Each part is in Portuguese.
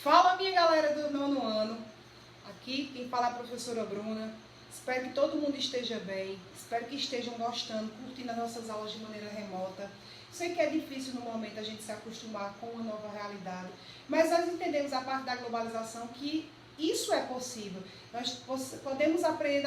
Fala, minha galera do nono ano. Aqui quem fala é a professora Bruna. Espero que todo mundo esteja bem. Espero que estejam gostando, curtindo as nossas aulas de maneira remota. Sei que é difícil no momento a gente se acostumar com uma nova realidade, mas nós entendemos a parte da globalização que isso é possível. Nós podemos aprender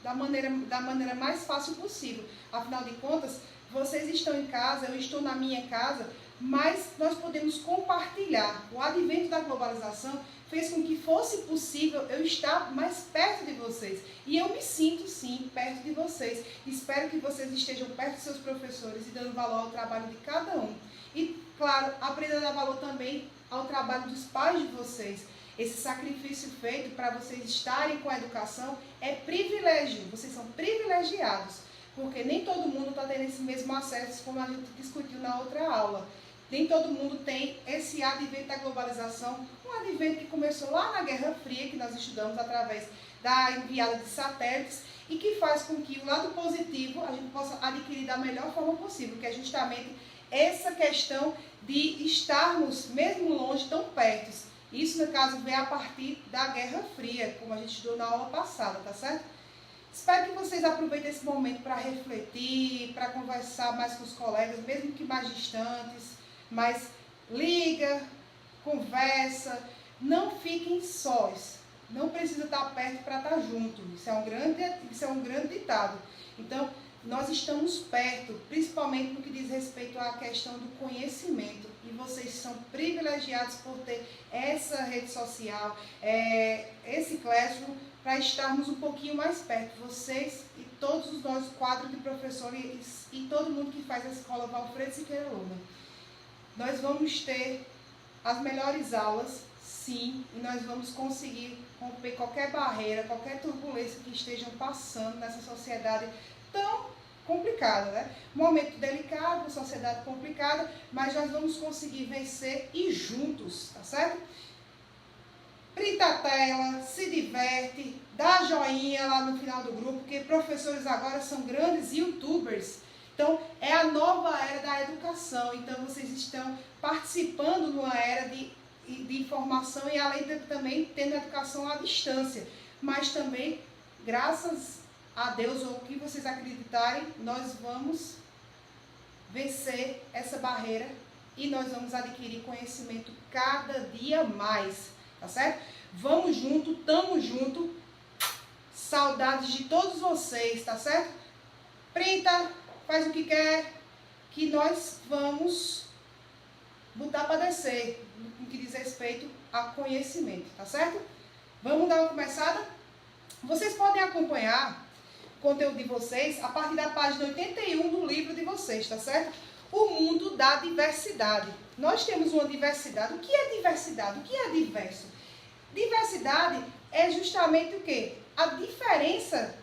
da maneira mais fácil possível. Afinal de contas, vocês estão em casa, eu estou na minha casa, mas nós podemos compartilhar. O advento da globalização fez com que fosse possível eu estar mais perto de vocês. E eu me sinto, sim, perto de vocês. Espero que vocês estejam perto de seus professores e dando valor ao trabalho de cada um. E, claro, aprendendo a dar valor também ao trabalho dos pais de vocês. Esse sacrifício feito para vocês estarem com a educação é privilégio. Vocês são privilegiados, porque nem todo mundo está tendo esse mesmo acesso, como a gente discutiu na outra aula. Nem todo mundo tem esse advento da globalização, um advento que começou lá na Guerra Fria, que nós estudamos através da enviada de satélites, e que faz com que o lado positivo a gente possa adquirir da melhor forma possível, que é justamente essa questão de estarmos, mesmo longe, tão perto. Isso, no caso, vem a partir da Guerra Fria, como a gente estudou na aula passada, tá certo? Espero que vocês aproveitem esse momento para refletir, para conversar mais com os colegas, mesmo que mais distantes, mas liga, conversa, não fiquem sós. Não precisa estar perto para estar junto. Isso é um grande ditado. Então, nós estamos perto, principalmente no que diz respeito à questão do conhecimento. E vocês são privilegiados por ter essa rede social, esse Classroom, para estarmos um pouquinho mais perto. Vocês e todos os nossos quadros de professores e todo mundo que faz a escola Valfredo Siqueira Luna. Nós vamos ter as melhores aulas, sim, e nós vamos conseguir romper qualquer barreira, qualquer turbulência que estejam passando nessa sociedade tão complicada, né? Momento delicado, sociedade complicada, mas nós vamos conseguir vencer e juntos, tá certo? Printa a tela, se diverte, dá joinha lá no final do grupo, porque professores agora são grandes youtubers. Então, é a nova era da educação. Então, vocês estão participando de uma era de informação e além de também tendo educação à distância. Mas também, graças a Deus, ou o que vocês acreditarem, nós vamos vencer essa barreira e nós vamos adquirir conhecimento cada dia mais, tá certo? Vamos junto, tamo junto. Saudades de todos vocês, tá certo? Printa, faz o que quer, que nós vamos botar para descer, no que diz respeito a conhecimento, tá certo? Vamos dar uma começada? Vocês podem acompanhar o conteúdo de vocês a partir da página 81 do livro de vocês, tá certo? O mundo da diversidade. Nós temos uma diversidade. O que é diversidade? O que é diverso? Diversidade é justamente o quê? A diferença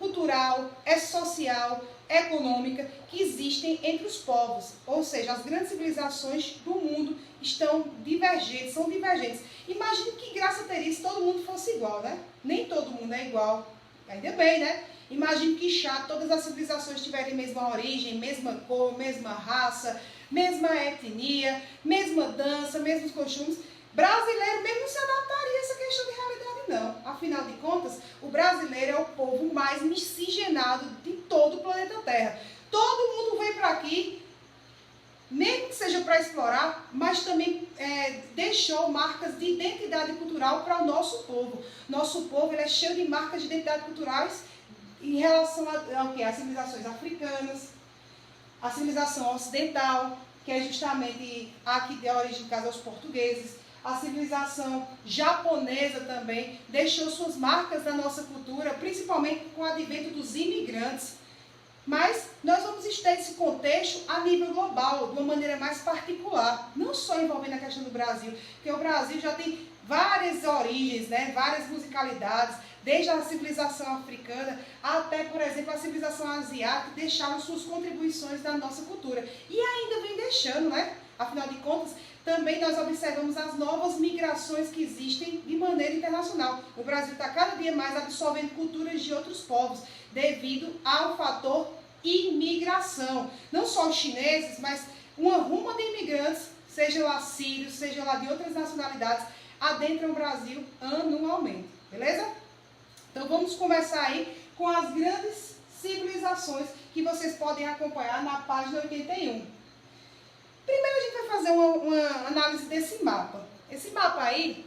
cultural, social, econômica que existem entre os povos, ou seja, as grandes civilizações do mundo estão divergentes, são divergentes. Imagine que graça teria se todo mundo fosse igual, né? Nem todo mundo é igual, ainda bem, né? Imagine que chato todas as civilizações tiverem mesma origem, mesma cor, mesma raça, mesma etnia, mesma dança, mesmos costumes. Brasileiro mesmo não se adaptaria a essa questão de realidade, não. Afinal de contas, o brasileiro é o povo mais miscigenado de todo o planeta Terra. Todo mundo vem para aqui, mesmo que seja para explorar, mas também deixou marcas de identidade cultural para o nosso povo. Nosso povo ele é cheio de marcas de identidade culturais em relação ao que? As civilizações africanas, a civilização ocidental, que é justamente a que deu origem em casa aos portugueses. A civilização japonesa também deixou suas marcas na nossa cultura, principalmente com o advento dos imigrantes. Mas nós vamos ter esse contexto a nível global, de uma maneira mais particular, não só envolvendo a questão do Brasil, porque o Brasil já tem várias origens, né, várias musicalidades, desde a civilização africana até, por exemplo, a civilização asiática, deixaram suas contribuições na nossa cultura. E ainda vem deixando, né? Afinal de contas, também nós observamos as novas migrações que existem de maneira internacional. O Brasil está cada dia mais absorvendo culturas de outros povos, devido ao fator imigração. Não só os chineses, mas uma ruma de imigrantes seja lá sírios, seja lá de outras nacionalidades, adentram o Brasil anualmente, beleza? Então vamos começar aí com as grandes civilizações que vocês podem acompanhar na página 81. Primeiro a gente vai fazer uma análise desse mapa. Esse mapa aí,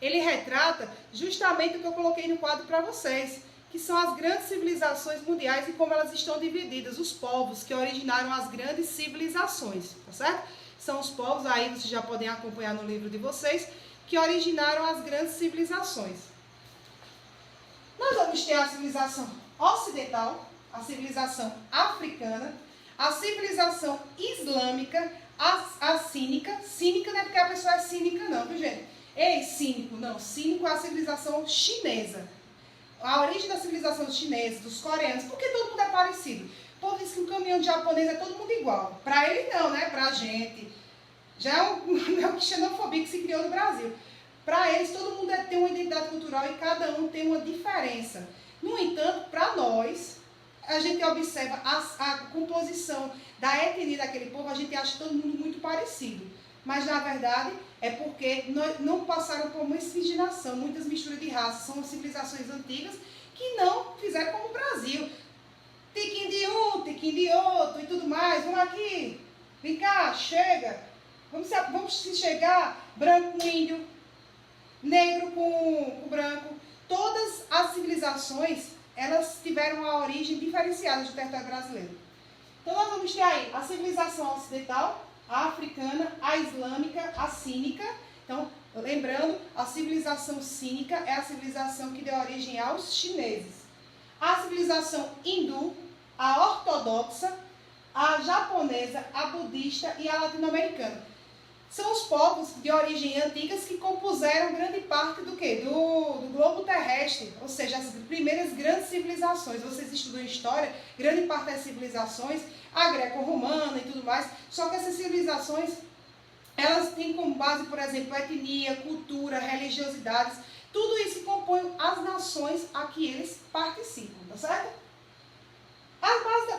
ele retrata justamente o que eu coloquei no quadro para vocês, que são as grandes civilizações mundiais e como elas estão divididas, os povos que originaram as grandes civilizações, tá certo? São os povos, aí vocês já podem acompanhar no livro de vocês, que originaram as grandes civilizações. Nós vamos ter a civilização ocidental, a civilização africana, a civilização islâmica, a cínica. Cínica não é porque a pessoa é cínica não, viu gente? Ei, cínico, não. Cínico é a civilização chinesa. A origem da civilização chinesa, dos coreanos, porque todo mundo é parecido. O povo diz que o caminhão de japonês é todo mundo igual. Pra ele não, né? Pra gente. Já é uma xenofobia que se criou no Brasil. Para eles, todo mundo tem uma identidade cultural e cada um tem uma diferença. No entanto, para nós, a gente observa a composição da etnia daquele povo, a gente acha todo mundo muito parecido. Mas, na verdade, é porque não passaram por uma miscigenação, muitas misturas de raças. São civilizações antigas que não fizeram como o Brasil. Tiquinho de um, tiquinho de outro e tudo mais. Vamos aqui, vem cá, chega. Vamos se chegar, branco com índio, negro com branco. Todas as civilizações, elas tiveram uma origem diferenciada do território brasileiro. Então nós vamos ter aí a civilização ocidental, a africana, a islâmica, a cínica. Então, lembrando, a civilização cínica é a civilização que deu origem aos chineses. A civilização hindu, a ortodoxa, a japonesa, a budista e a latino-americana. São os povos de origem antigas que compuseram grande parte do quê? Do globo terrestre, ou seja, as primeiras grandes civilizações. Vocês estudam história, grande parte das civilizações, a greco-romana e tudo mais, só que essas civilizações, elas têm como base, por exemplo, etnia, cultura, religiosidades, tudo isso que compõe as nações a que eles participam, tá certo?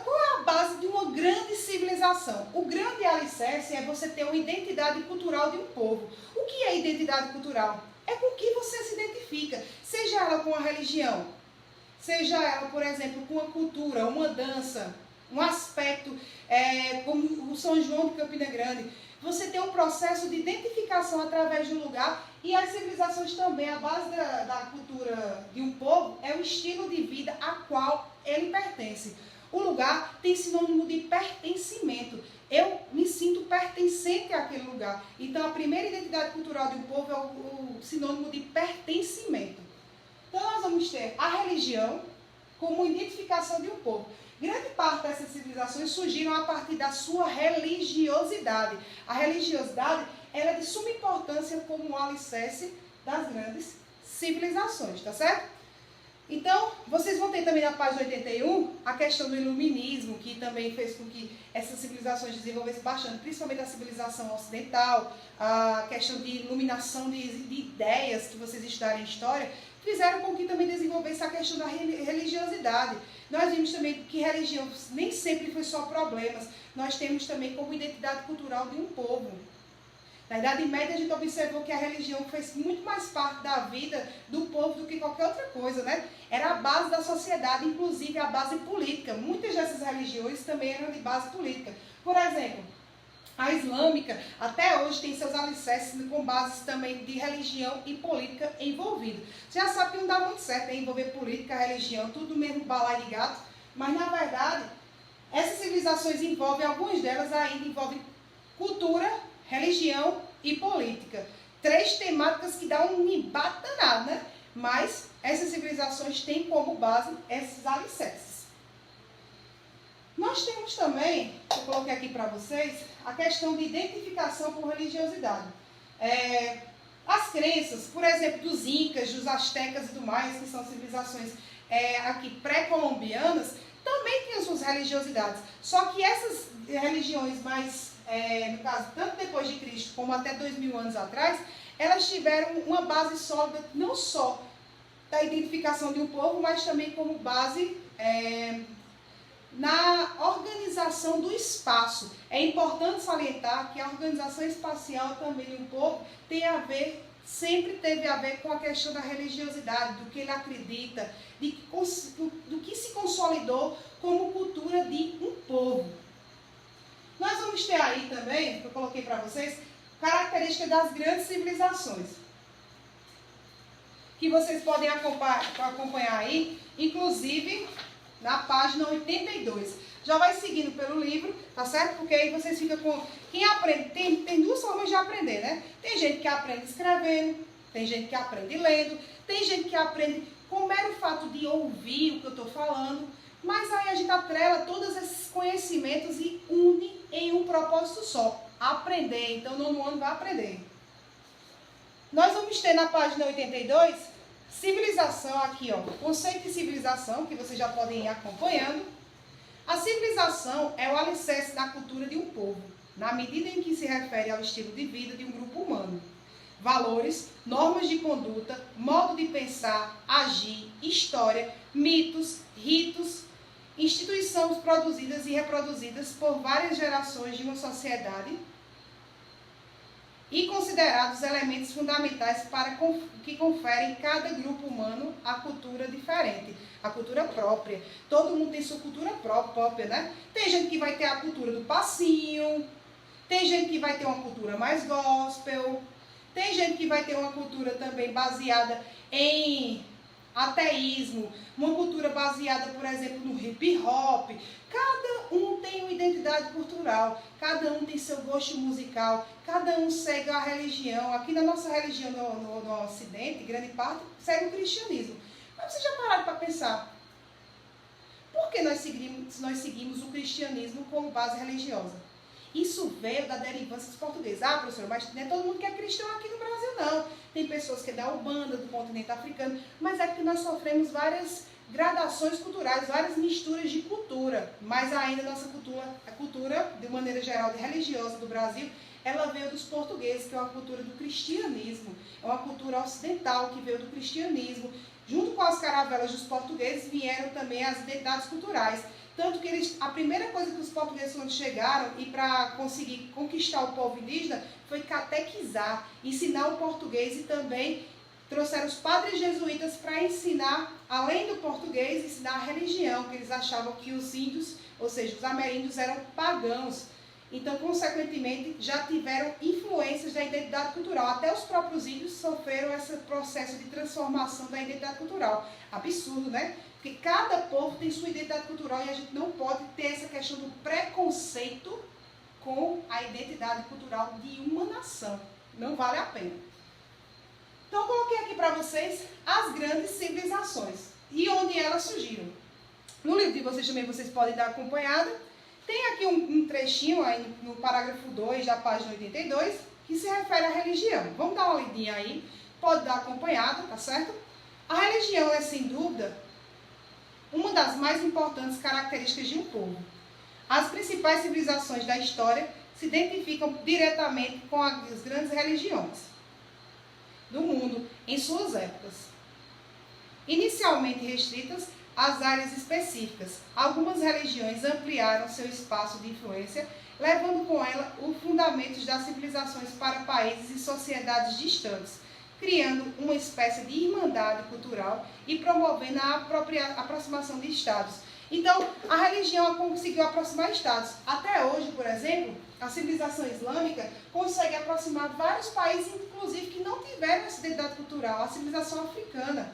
Qual é a base de uma grande civilização? O grande alicerce é você ter uma identidade cultural de um povo. O que é identidade cultural? É com que você se identifica, seja ela com a religião, seja ela, por exemplo, com a cultura, uma dança, um aspecto como o São João de Campina Grande. Você tem um processo de identificação através de um lugar e as civilizações também, a base da cultura de um povo é o estilo de vida a qual ele pertence. O lugar tem sinônimo de pertencimento. Eu me sinto pertencente àquele lugar. Então, a primeira identidade cultural de um povo é o sinônimo de pertencimento. Então, nós vamos ter a religião como identificação de um povo. Grande parte dessas civilizações surgiram a partir da sua religiosidade. A religiosidade ela é de suma importância como um alicerce das grandes civilizações, tá certo? Então, vocês vão ter também na página 81 a questão do iluminismo, que também fez com que essas civilizações desenvolvessem bastante, principalmente a civilização ocidental, a questão de iluminação de ideias que vocês estudarem em história, fizeram com que também desenvolvesse a questão da religiosidade. Nós vimos também que religião nem sempre foi só problemas, nós temos também como identidade cultural de um povo. Na Idade Média a gente observou que a religião fez muito mais parte da vida do povo do que qualquer outra coisa, né? Era a base da sociedade, inclusive a base política. Muitas dessas religiões também eram de base política. Por exemplo, a islâmica até hoje tem seus alicerces com bases também de religião e política envolvidas. Você já sabe que não dá muito certo envolver política, religião, tudo mesmo balai de gato, mas na verdade essas civilizações envolvem, algumas delas ainda envolvem cultura, religião e política. 3 temáticas que dão um embate danado, né? Mas essas civilizações têm como base esses alicerces. Nós temos também, eu coloquei aqui para vocês, a questão de identificação por religiosidade. As crenças, por exemplo, dos incas, dos astecas e do mais, que são civilizações aqui pré-colombianas, também têm as suas religiosidades. Só que essas religiões mais no caso, tanto depois de Cristo como até 2000 anos atrás, elas tiveram uma base sólida não só da identificação de um povo, mas também como base na organização do espaço. É importante salientar que a organização espacial também de um povo sempre teve a ver com a questão da religiosidade, do que ele acredita, do que se consolidou como cultura de um povo. Nós vamos ter aí também, que eu coloquei para vocês, características das grandes civilizações, que vocês podem acompanhar aí, inclusive na página 82. Já vai seguindo pelo livro, tá certo? Porque aí vocês ficam com... Quem aprende, tem duas formas de aprender, né? Tem gente que aprende escrevendo, tem gente que aprende lendo, tem gente que aprende com o mero fato de ouvir o que eu estou falando, mas aí a gente atrela todos esses conhecimentos e une em um propósito só, aprender. Então, no nono ano vai aprender. Nós vamos ter na página 82, civilização aqui, ó, conceito de civilização, que vocês já podem ir acompanhando. A civilização é o alicerce da cultura de um povo, na medida em que se refere ao estilo de vida de um grupo humano. Valores, normas de conduta, modo de pensar, agir, história, mitos, ritos, instituições produzidas e reproduzidas por várias gerações de uma sociedade e considerados elementos fundamentais para que conferem cada grupo humano a cultura diferente, a cultura própria. Todo mundo tem sua cultura própria, né? Tem gente que vai ter a cultura do passinho, tem gente que vai ter uma cultura mais gospel, tem gente que vai ter uma cultura também baseada em ateísmo, uma cultura baseada, por exemplo, no hip hop. Cada um tem uma identidade cultural, cada um tem seu gosto musical, cada um segue a religião. Aqui na nossa religião no Ocidente, grande parte segue o cristianismo. Mas vocês já pararam para pensar, por que nós seguimos o cristianismo como base religiosa? Isso veio da derivância dos portugueses. Ah, professor, mas não é todo mundo que é cristão aqui no Brasil, não. Tem pessoas que é da Ubanda, do continente africano, mas é porque nós sofremos várias gradações culturais, várias misturas de cultura. Mas ainda nossa cultura, a cultura, de maneira geral, religiosa do Brasil, ela veio dos portugueses, que é uma cultura do cristianismo. É uma cultura ocidental que veio do cristianismo. Junto com as caravelas dos portugueses vieram também as identidades culturais. Tanto que a primeira coisa que os portugueses, quando chegaram e para conseguir conquistar o povo indígena, foi catequizar, ensinar o português, e também trouxeram os padres jesuítas para ensinar, além do português, ensinar a religião, que eles achavam que os índios, ou seja, os ameríndios, eram pagãos. Então, consequentemente, já tiveram influências da identidade cultural. Até os próprios índios sofreram esse processo de transformação da identidade cultural. Absurdo, né? Porque cada povo tem sua identidade cultural e a gente não pode ter essa questão do preconceito com a identidade cultural de uma nação. Não vale a pena. Então, eu coloquei aqui para vocês as grandes civilizações e onde elas surgiram. No livro de vocês também vocês podem dar acompanhada. Tem aqui um trechinho aí no parágrafo 2 da página 82, que se refere à religião. Vamos dar uma lidinha aí, pode dar acompanhada, tá certo? A religião é, sem dúvida, uma das mais importantes características de um povo. As principais civilizações da história se identificam diretamente com as grandes religiões do mundo em suas épocas. Inicialmente restritas às áreas específicas, algumas religiões ampliaram seu espaço de influência, levando com ela os fundamentos das civilizações para países e sociedades distantes, criando uma espécie de irmandade cultural e promovendo a aproximação de estados. Então, a religião conseguiu aproximar estados. Até hoje, por exemplo, a civilização islâmica consegue aproximar vários países, inclusive, que não tiveram essa identidade cultural, a civilização africana.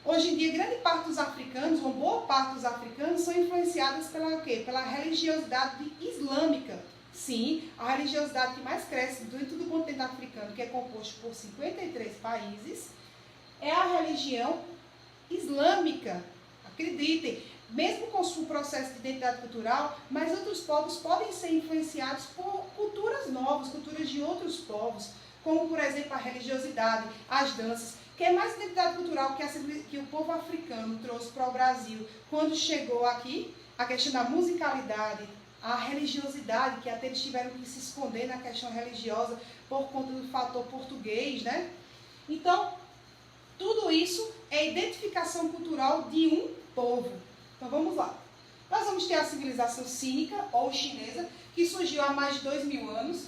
Hoje em dia, grande parte dos africanos, ou boa parte dos africanos, são influenciados pela quê? Pela religiosidade islâmica. Sim, a religiosidade que mais cresce dentro do continente africano, que é composto por 53 países, é a religião islâmica. Acreditem, mesmo com o processo de identidade cultural, mas outros povos podem ser influenciados por culturas novas, culturas de outros povos, como, por exemplo, a religiosidade, as danças, que é mais identidade cultural que o povo africano trouxe para o Brasil quando chegou aqui, a questão da musicalidade, a religiosidade, que até eles tiveram que se esconder na questão religiosa por conta do fator português, né? Então, tudo isso é identificação cultural de um povo. Então, vamos lá. Nós vamos ter a civilização cínica, ou chinesa, que surgiu há mais de 2.000 anos.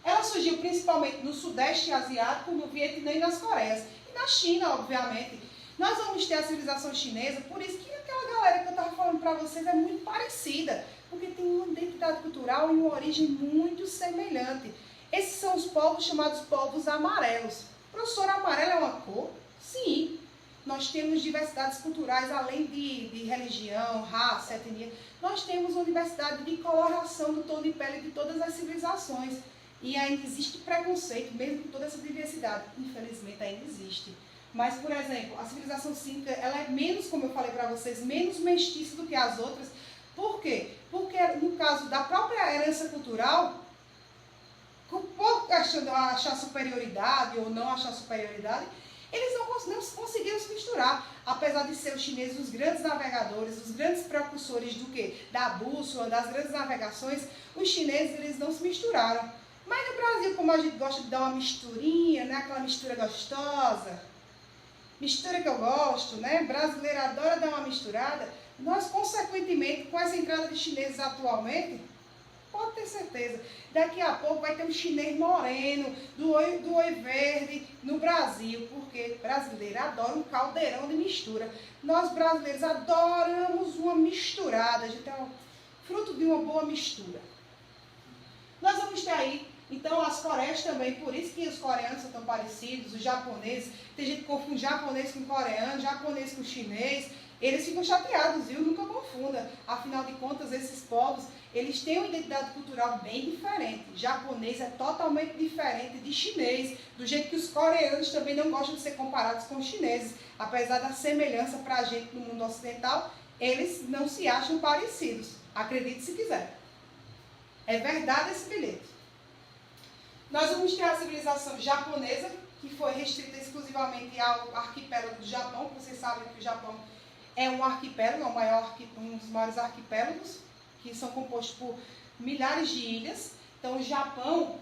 Ela surgiu principalmente no Sudeste Asiático, no Vietnã e nas Coreias. E na China, obviamente. Nós vamos ter a civilização chinesa, por isso que aquela galera que eu estava falando para vocês é muito parecida, porque tem uma identidade cultural e uma origem muito semelhante. Esses são os povos chamados povos amarelos. Professor, amarelo é uma cor? Sim. Nós temos diversidades culturais, além de religião, raça, etnia. Nós temos uma diversidade de coloração do tom de pele de todas as civilizações. E ainda existe preconceito, mesmo com toda essa diversidade. Infelizmente, ainda existe. Mas, por exemplo, a civilização cínica, ela é menos, como eu falei para vocês, menos mestiça do que as outras. Por quê? Porque, no caso da própria herança cultural, por questão de achar superioridade ou não achar superioridade, eles não conseguiram se misturar. Apesar de ser os chineses os grandes navegadores, os grandes precursores do quê? Da bússola, das grandes navegações, os chineses eles não se misturaram. Mas no Brasil, como a gente gosta de dar uma misturinha, né? Aquela mistura gostosa, mistura que eu gosto, né? Brasileiro adora dar uma misturada. Nós, consequentemente, com essa entrada de chineses atualmente, pode ter certeza, daqui a pouco vai ter um chinês moreno, do olho verde no Brasil, porque brasileiro adora um caldeirão de mistura. Nós brasileiros adoramos uma misturada, a gente é um fruto de uma boa mistura. Nós vamos ter aí, então, as Coreias também, por isso que os coreanos são tão parecidos, os japoneses, tem gente que confunde japonês com coreano, japonês com chinês, eles ficam chateados, viu? Nunca confunda. Afinal de contas, esses povos, eles têm uma identidade cultural bem diferente. Japonês é totalmente diferente de chinês, do jeito que os coreanos também não gostam de ser comparados com os chineses. Apesar da semelhança para a gente no mundo ocidental, eles não se acham parecidos. Acredite se quiser. É verdade esse bilhete. Nós vamos ter a civilização japonesa, que foi restrita exclusivamente ao arquipélago do Japão. Vocês sabem que o Japão é um arquipélago, é um dos maiores arquipélagos, que são compostos por milhares de ilhas. Então, o Japão,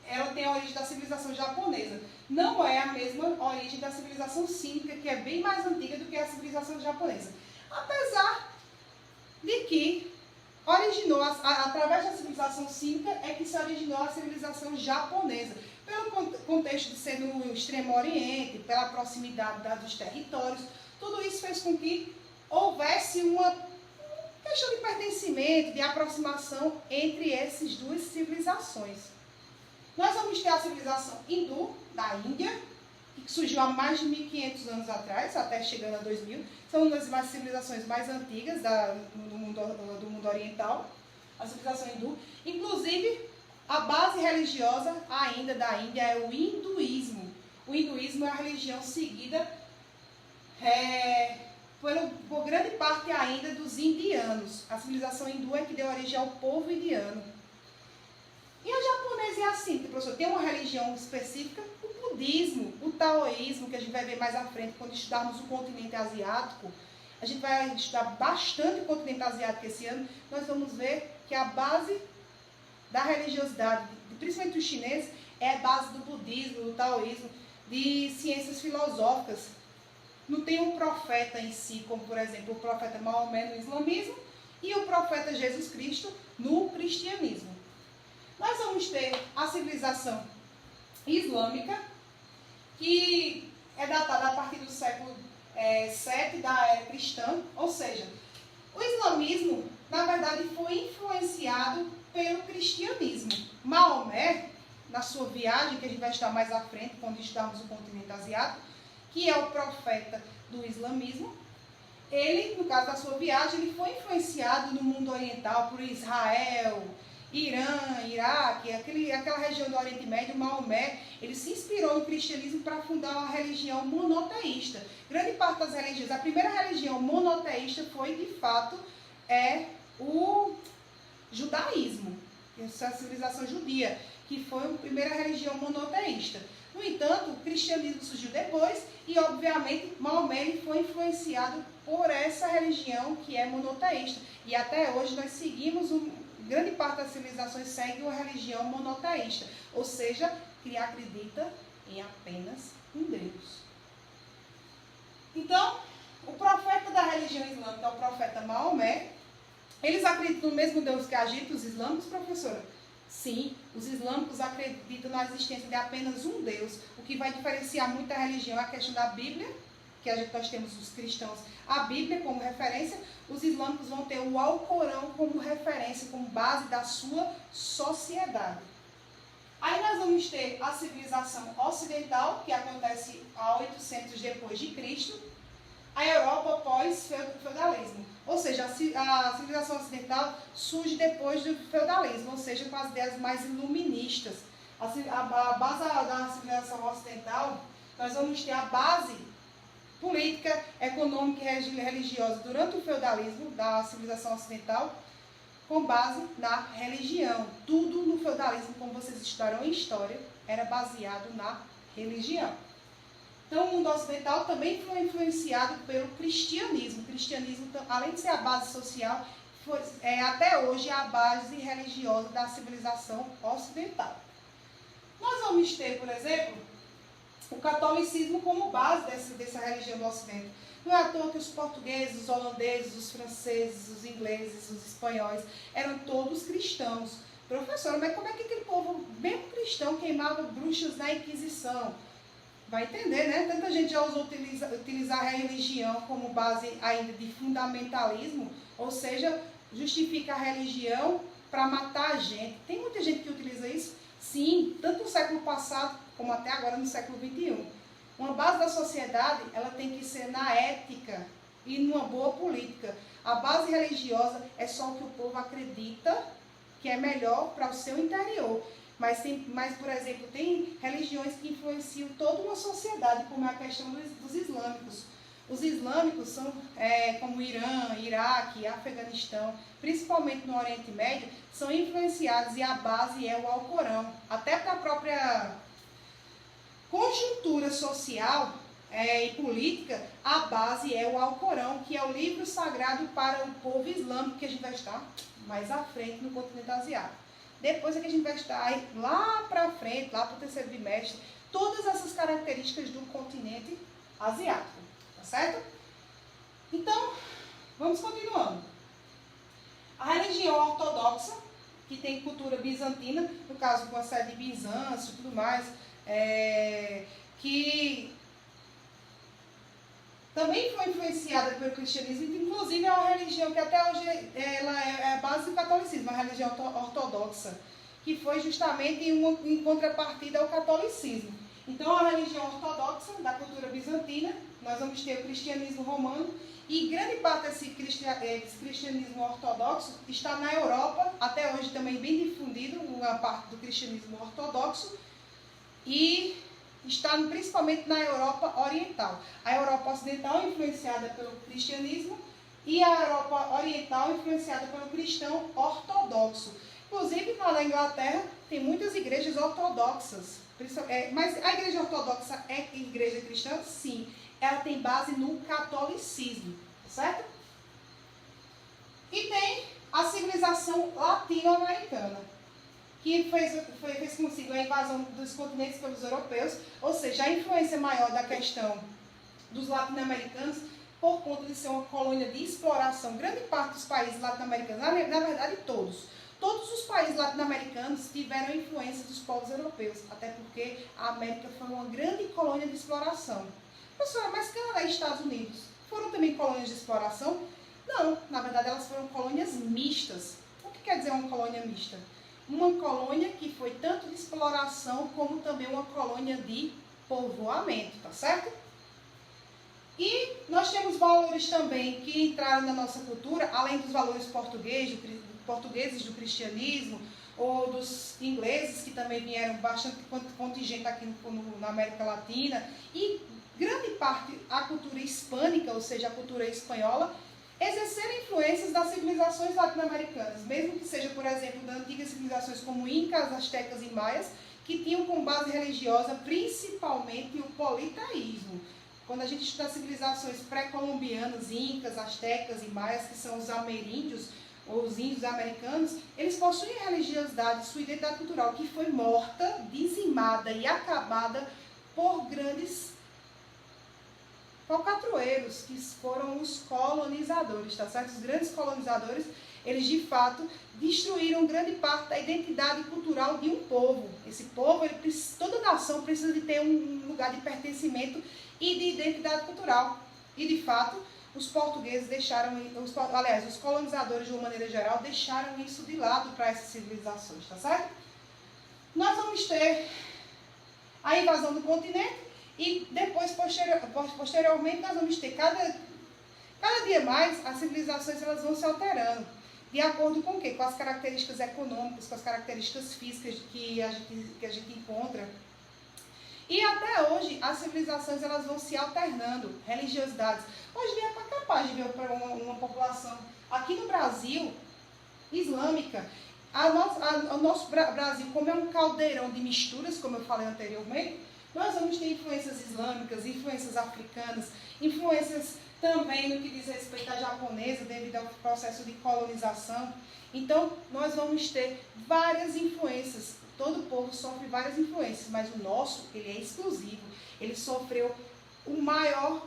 ela tem a origem da civilização japonesa. Não é a mesma origem da civilização cínica, que é bem mais antiga do que a civilização japonesa. Apesar de que originou, através da civilização cínica, é que se originou a civilização japonesa. Pelo contexto de ser no Extremo Oriente, pela proximidade dos territórios, tudo isso fez com que houvesse uma questão de pertencimento, de aproximação entre essas duas civilizações. Nós vamos ter a civilização hindu, da Índia, que surgiu há mais de 1.500 anos atrás, até chegando a 2.000. São uma das civilizações mais antigas do mundo oriental, a civilização hindu. Inclusive, a base religiosa ainda da Índia é o hinduísmo. O hinduísmo é a religião seguida por grande parte ainda dos indianos. A civilização hindu é que deu origem ao povo indiano. E a japonesa é assim, professor, tem uma religião específica, o budismo, o taoísmo, que a gente vai ver mais à frente, quando estudarmos o continente asiático. A gente vai estudar bastante o continente asiático esse ano. Nós vamos ver que a base da religiosidade, principalmente dos chineses, é a base do budismo, do taoísmo, de ciências filosóficas. Não tem um profeta em si, como por exemplo o profeta Maomé no islamismo e o profeta Jesus Cristo no cristianismo. Nós vamos ter a civilização islâmica, que é datada a partir do século VII da era cristã, ou seja, o islamismo, na verdade, foi influenciado pelo cristianismo. Maomé, na sua viagem, que a gente vai estudar mais à frente, quando estudarmos o continente asiático, que é o profeta do islamismo, ele, no caso da sua viagem, ele foi influenciado no mundo oriental por Israel, Irã, Iraque, aquela região do Oriente Médio. Maomé, ele se inspirou no cristianismo para fundar uma religião monoteísta. Grande parte das religiões, a primeira religião monoteísta foi, de fato, o judaísmo, essa é a civilização judia, que foi a primeira religião monoteísta. No entanto, o cristianismo surgiu depois e, obviamente, Maomé ele foi influenciado por essa religião que é monoteísta. E até hoje nós seguimos, grande parte das civilizações segue uma religião monoteísta, ou seja, que acredita em apenas um Deus. Então, o profeta da religião islâmica é o profeta Maomé, Eles acreditam no mesmo Deus que a gente, os islâmicos, professora? Sim, os islâmicos acreditam na existência de apenas um Deus. O que vai diferenciar muito a religião é a questão da Bíblia, que nós temos os cristãos a Bíblia como referência, os islâmicos vão ter o Alcorão como referência, como base da sua sociedade. Aí nós vamos ter a civilização ocidental, que acontece a 800 depois de Cristo, a Europa pós-feudalismo. Ou seja, a civilização ocidental surge depois do feudalismo, ou seja, com as ideias mais iluministas. A base da civilização ocidental, nós vamos ter a base política, econômica e religiosa durante o feudalismo da civilização ocidental, com base na religião. Tudo no feudalismo, como vocês estudaram em história, era baseado na religião. Então, o mundo ocidental também foi influenciado pelo cristianismo. O cristianismo, além de ser a base social, é até hoje a base religiosa da civilização ocidental. Nós vamos ter, por exemplo, o catolicismo como base dessa religião do Ocidente. Não é à toa que os portugueses, os holandeses, os franceses, os ingleses, os espanhóis, eram todos cristãos. Professora, mas como é que aquele povo, mesmo cristão, queimava bruxas na Inquisição? Vai entender, né? Tanta gente já usou utilizar a religião como base ainda de fundamentalismo, ou seja, justifica a religião para matar a gente. Tem muita gente que utiliza isso? Sim, tanto no século passado como até agora no século XXI. Uma base da sociedade, ela tem que ser na ética e numa boa política. A base religiosa é só o que o povo acredita que é melhor para o seu interior. Mas, por exemplo, tem religiões que influenciam toda uma sociedade, como é a questão dos islâmicos. Os islâmicos são, como o Irã, Iraque, Afeganistão, principalmente no Oriente Médio, são influenciados e a base é o Alcorão. Até para a própria conjuntura social e política, a base é o Alcorão, que é o livro sagrado para o povo islâmico, que a gente vai estar mais à frente no continente asiático. Depois é que a gente vai estar lá para frente, lá para o terceiro bimestre, todas essas características do continente asiático, tá certo? Então, vamos continuando. A religião ortodoxa, que tem cultura bizantina, no caso com a sede de Bizâncio e tudo mais, que também foi influenciada pelo cristianismo, inclusive é uma religião que até hoje ela é a base do catolicismo, a religião ortodoxa, que foi justamente em contrapartida ao catolicismo. Então, a religião ortodoxa da cultura bizantina, nós vamos ter o cristianismo romano, e grande parte desse cristianismo ortodoxo está na Europa, até hoje também bem difundido, uma parte do cristianismo ortodoxo, e está principalmente na Europa Oriental. A Europa Ocidental é influenciada pelo cristianismo e a Europa Oriental é influenciada pelo cristão ortodoxo. Inclusive, lá na Inglaterra, tem muitas igrejas ortodoxas. Mas a igreja ortodoxa é igreja cristã? Sim. Ela tem base no catolicismo, certo? E tem a civilização latino-americana, que fez consigo a invasão dos continentes pelos europeus, ou seja, a influência maior da questão dos latino-americanos por conta de ser uma colônia de exploração. Grande parte dos países latino-americanos, na verdade todos os países latino-americanos tiveram influência dos povos europeus, até porque a América foi uma grande colônia de exploração. Pessoal, mas Canadá e Estados Unidos foram também colônias de exploração? Não, na verdade elas foram colônias mistas. O que quer dizer uma colônia mista? Uma colônia que foi tanto de exploração como também uma colônia de povoamento, tá certo? E nós temos valores também que entraram na nossa cultura, além dos valores portugueses do cristianismo, ou dos ingleses, que também vieram bastante contingente aqui na América Latina, e grande parte a cultura hispânica, ou seja, a cultura espanhola, exerceram influências das civilizações latino-americanas, mesmo que seja, por exemplo, das antigas civilizações como incas, astecas e maias, que tinham como base religiosa principalmente o politeísmo. Quando a gente estuda civilizações pré-colombianas, incas, astecas e maias, que são os ameríndios, ou os índios americanos, eles possuem a religiosidade, sua identidade cultural, que foi morta, dizimada e acabada por grandes falcatrueiros, que foram os colonizadores, tá certo? Os grandes colonizadores, Eles, de fato, destruíram grande parte da identidade cultural de um povo. Esse povo, toda nação precisa de ter um lugar de pertencimento e de identidade cultural. E, de fato, os portugueses deixaram, os colonizadores, de uma maneira geral, deixaram isso de lado para essas civilizações, tá certo? Nós vamos ter a invasão do continente e depois, posteriormente, nós vamos ter cada dia mais as civilizações elas vão se alterando. De acordo com o quê? Com as características econômicas, com as características físicas que a gente encontra. E até hoje, as civilizações elas vão se alternando, religiosidades. Hoje em dia é capaz de ver uma população aqui no Brasil, islâmica. O nosso Brasil, como é um caldeirão de misturas, como eu falei anteriormente, nós vamos ter influências islâmicas, influências africanas, influências também no que diz respeito à japonesa, devido ao processo de colonização. Então, nós vamos ter várias influências. Todo povo sofre várias influências, mas o nosso, ele é exclusivo. Ele sofreu o maior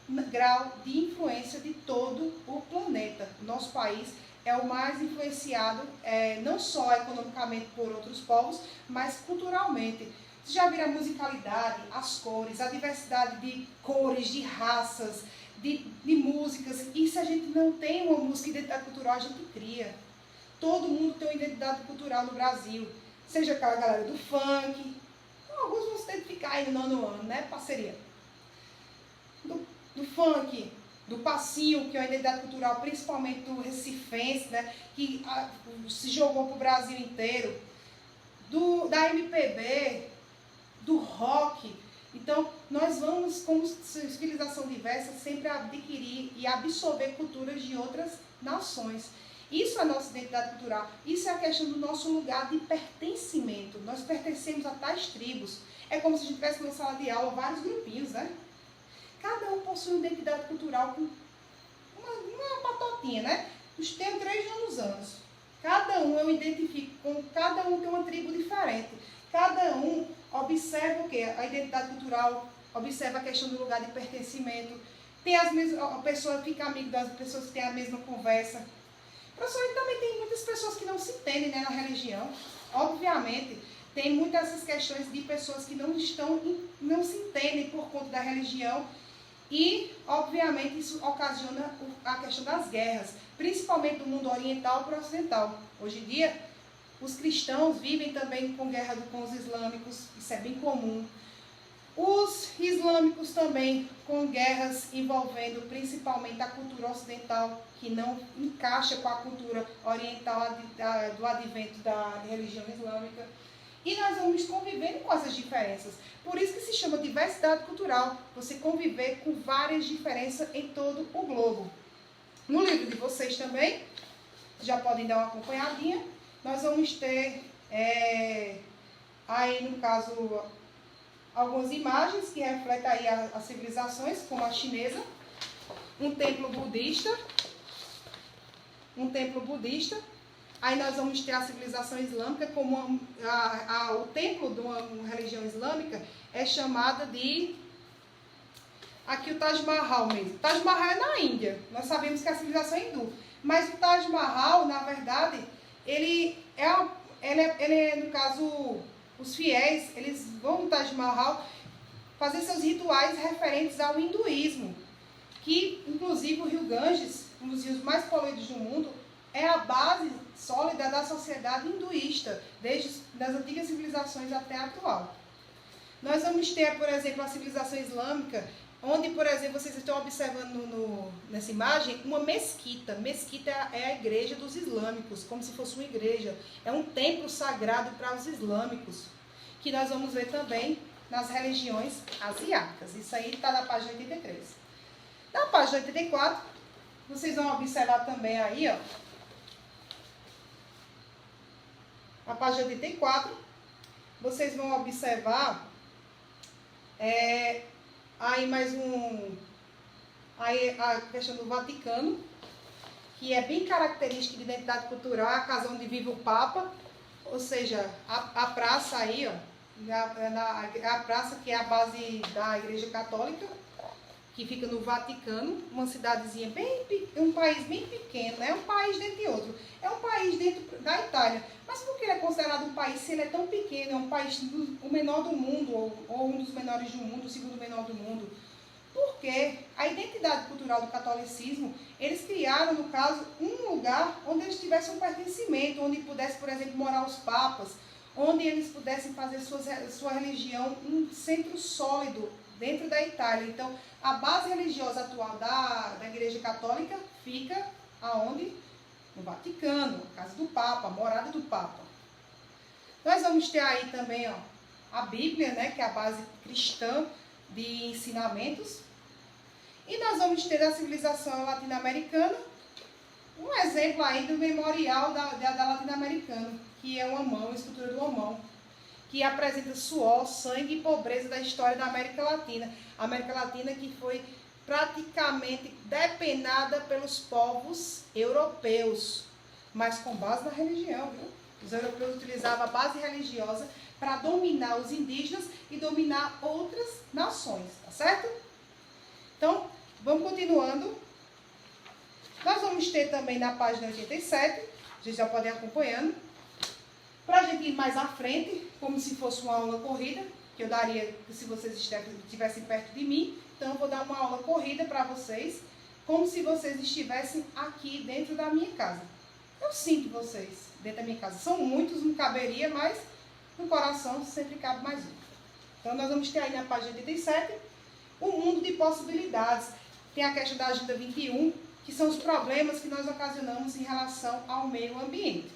grau de influência de todo o planeta. O nosso país é o mais influenciado, não só economicamente por outros povos, mas culturalmente. Vocês já viram a musicalidade, as cores, a diversidade de cores, de raças, de músicas. E se a gente não tem uma música e identidade cultural, a gente cria. Todo mundo tem uma identidade cultural no Brasil. Seja aquela galera do funk. Alguns vão se identificar aí no 9º ano, né? Parceria. Do funk, do passinho, que é uma identidade cultural, principalmente do recifense, né? Que se jogou para o Brasil inteiro. Da MPB, do rock. Então, nós vamos, como civilização diversa, sempre adquirir e absorver culturas de outras nações. Isso é a nossa identidade cultural. Isso é a questão do nosso lugar de pertencimento. Nós pertencemos a tais tribos. É como se a gente tivesse numa sala de aula vários grupinhos, né? Cada um possui uma identidade cultural com uma patotinha, né? Tenho 3 anos. Cada um eu identifico com... Cada um tem uma tribo diferente. Cada um observa o quê? A identidade cultural, observa a questão do lugar de pertencimento. A pessoa fica amigo das pessoas que têm a mesma conversa. Professor, e também tem muitas pessoas que não se entendem, né, na religião. Obviamente, tem muitas essas questões de pessoas que não se entendem por conta da religião. E, obviamente, isso ocasiona a questão das guerras, principalmente do mundo oriental para o ocidental. Hoje em dia, os cristãos vivem também com guerra com os islâmicos, isso é bem comum. Os islâmicos também com guerras envolvendo principalmente a cultura ocidental, que não encaixa com a cultura oriental do advento da religião islâmica. E nós vamos convivendo com essas diferenças. Por isso que se chama diversidade cultural, você conviver com várias diferenças em todo o globo. No livro de vocês também, já podem dar uma acompanhadinha, nós vamos ter aí no caso algumas imagens que refletem aí as civilizações, como a chinesa, um templo budista, aí nós vamos ter a civilização islâmica, como o templo de uma religião islâmica é chamada de, aqui o Taj Mahal mesmo. O Taj Mahal é na Índia, nós sabemos que é a civilização hindu, mas o Taj Mahal, na verdade, ele é, no caso, os fiéis, eles vão no Taj Mahal fazer seus rituais referentes ao hinduísmo, que, inclusive, o rio Ganges, um dos rios mais poluídos do mundo, é a base sólida da sociedade hinduísta, desde as antigas civilizações até a atual. Nós vamos ter, por exemplo, a civilização islâmica, onde, por exemplo, vocês estão observando nessa imagem uma mesquita. Mesquita é a igreja dos islâmicos, como se fosse uma igreja. É um templo sagrado para os islâmicos, que nós vamos ver também nas religiões asiáticas. Isso aí está na página 83. Na página 84, vocês vão observar também aí, ó. Na página 84, vocês vão observar aí mais aí a questão do Vaticano, que é bem característica de identidade cultural, a casa onde vive o Papa, ou seja, a praça aí, ó, a praça que é a base da Igreja Católica, que fica no Vaticano, uma cidadezinha um país bem pequeno, né? Um país dentro de outro. É um país dentro da Itália. Mas por que ele é considerado um país se ele é tão pequeno? É um país o menor do mundo, ou um dos menores do mundo, o segundo menor do mundo. Porque a identidade cultural do catolicismo, eles criaram, no caso, um lugar onde eles tivessem um pertencimento, onde pudesse, por exemplo, morar os papas, onde eles pudessem fazer sua religião um centro sólido dentro da Itália. Então, a base religiosa atual da Igreja Católica fica aonde? No Vaticano, a casa do Papa, a morada do Papa. Nós vamos ter aí também, ó, a Bíblia, né, que é a base cristã de ensinamentos. E nós vamos ter a civilização latino-americana, um exemplo aí do memorial da latino-americana, que é o Amão, a escultura do Amão, que apresenta suor, sangue e pobreza da história da América Latina. A América Latina que foi praticamente depenada pelos povos europeus, mas com base na religião, viu? Os europeus utilizavam a base religiosa para dominar os indígenas e dominar outras nações, tá certo? Então, vamos continuando. Nós vamos ter também na página 87, vocês já podem ir acompanhando, para a gente ir mais à frente, como se fosse uma aula corrida, que eu daria se vocês estivessem perto de mim. Então, eu vou dar uma aula corrida para vocês, como se vocês estivessem aqui dentro da minha casa. Eu sinto vocês dentro da minha casa. São muitos, não caberia, mas no coração sempre cabe mais um. Então, nós vamos ter aí na página 87 o mundo de possibilidades. Tem a questão da Agenda 21, que são os problemas que nós ocasionamos em relação ao meio ambiente.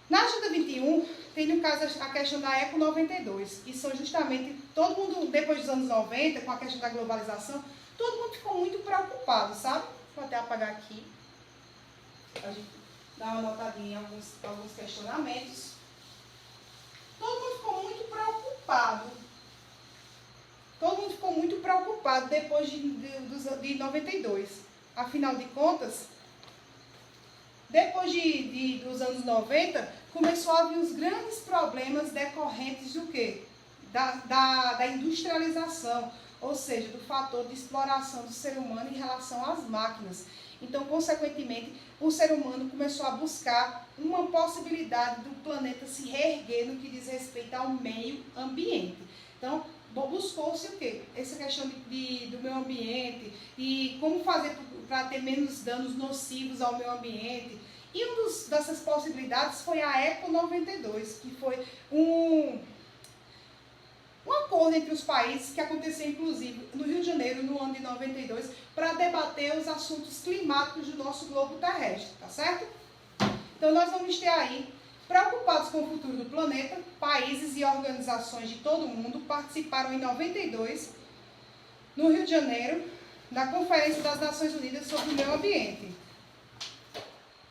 Na Agenda 21, tem no caso a questão da Eco 92, que são justamente, todo mundo, depois dos anos 90, com a questão da globalização, todo mundo ficou muito preocupado, sabe? Vou até apagar aqui, a gente dá uma notadinha em alguns questionamentos. Todo mundo ficou muito preocupado. Todo mundo ficou muito preocupado depois de 92. Afinal de contas, depois dos anos 90, começou a vir os grandes problemas decorrentes do quê? Da industrialização, ou seja, do fator de exploração do ser humano em relação às máquinas. Então, consequentemente, o ser humano começou a buscar uma possibilidade do planeta se reerguer no que diz respeito ao meio ambiente. Então, buscou-se o quê? Essa questão do meio ambiente e como fazer para ter menos danos nocivos ao meio ambiente. E uma dessas possibilidades foi a Eco 92, que foi um acordo entre os países que aconteceu, inclusive, no Rio de Janeiro, no ano de 92, para debater os assuntos climáticos do nosso globo terrestre, tá certo? Então, nós vamos ter aí, preocupados com o futuro do planeta, países e organizações de todo o mundo participaram em 92, no Rio de Janeiro, da Conferência das Nações Unidas sobre o Meio Ambiente.